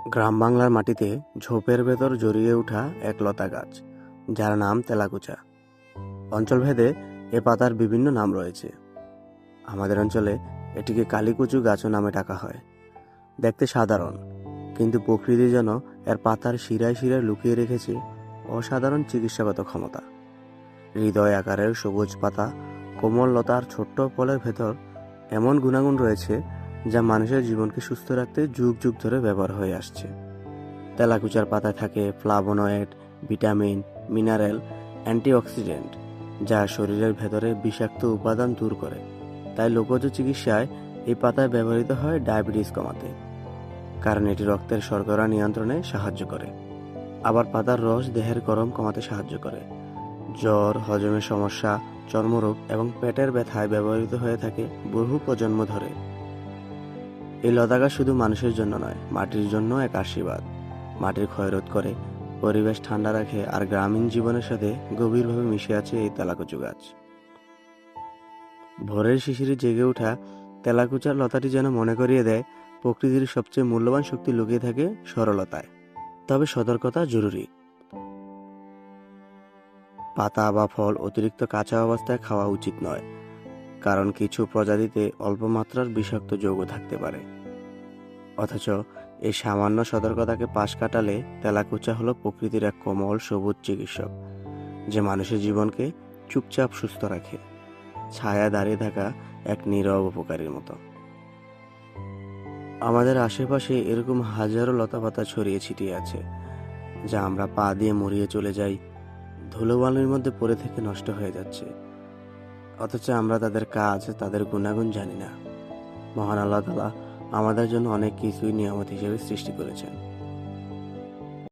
গ্রাম বাংলার মাটিতে ঝোপের ভেতর জড়িয়ে ওঠা এক লতা গাছ, যার নাম তেলাকুচা। অঞ্চলভেদে এ পাতার বিভিন্ন নাম রয়েছে। আমাদের অঞ্চলে এটিকে কালীকুচু গাছও নামে ডাকা হয়। দেখতে সাধারণ, কিন্তু প্রকৃতি যেন এর পাতার শিরায় শিরায় লুকিয়ে রেখেছে অসাধারণ চিকিৎসাগত ক্ষমতা। হৃদয় আকারের সবুজ পাতা, কোমল লতার ছোট্ট ফলের ভেতর এমন গুণাগুণ রয়েছে যা মানুষের জীবনকে সুস্থ রাখতে যুগ যুগ ধরে ব্যবহার হয়ে আসছে। তেলাকুচার পাতায় থাকে ফ্লাভোনয়েড, ভিটামিন, মিনারেল, অ্যান্টিঅক্সিডেন্ট, যা শরীরের ভেতরে বিষাক্ত উপাদান দূর করে। তাই লোকজ চিকিৎসায় এই পাতায় ব্যবহৃত হয় ডায়াবেটিস কমাতে, কারণ এটি রক্তের শর্করা নিয়ন্ত্রণে সাহায্য করে। আবার পাতার রস দেহের গরম কমাতে সাহায্য করে। জ্বর, হজমের সমস্যা, চর্মরোগ এবং পেটের ব্যথায় ব্যবহৃত হয়ে থাকে বহু প্রজন্ম ধরে। এই লতা গাছ শুধু মানুষের জন্য নয়, মাটির জন্য এক আশীর্বাদ। মাটির ক্ষয়রোধ করে, পরিবেশ ঠান্ডা রাখে, আর গ্রামীণ জীবনের সাথে গভীরভাবে মিশে আছে এই তেলাকুচু গাছ। ভোরের শিশিরে জেগে ওঠা তেলাকুচার লতাটি যেন মনে করিয়ে দেয় প্রকৃতির সবচেয়ে মূল্যবান শক্তি লুকিয়ে থাকে সরলতায়। তবে সতর্কতা জরুরি। পাতা বা ফল অতিরিক্ত কাঁচা অবস্থায় খাওয়া উচিত নয়, কারণ কিছু প্রজাতিতে অল্প মাত্রার বিষাক্ত যৌগ থাকতে পারে। অথচ এই সামান্য সতর্কতাকে পাশ কাটালে তেলাকুচা হলো প্রকৃতির এক কোমল সবুজ চিকিৎসক, যে মানুষের জীবনকে চুপচাপ সুস্থ রাখে, ছায়া দাঁড়িয়ে থাকা এক নীরব উপকারীর মতো। আমাদের আশেপাশে এরকম হাজারো লতাপাতা ছড়িয়ে ছিটিয়ে আছে, যা আমরা পা দিয়ে মুড়িয়ে চলে যাই, ধুলোবালির মধ্যে পড়ে থেকে নষ্ট হয়ে যাচ্ছে। অথচ আমরা তাদের কাজ, তাদের গুণাগুণ জানি না। মহান আল্লাহ তাআলা আমাদের জন্য অনেক কিছুই নিয়ামত হিসেবে সৃষ্টি করেছেন।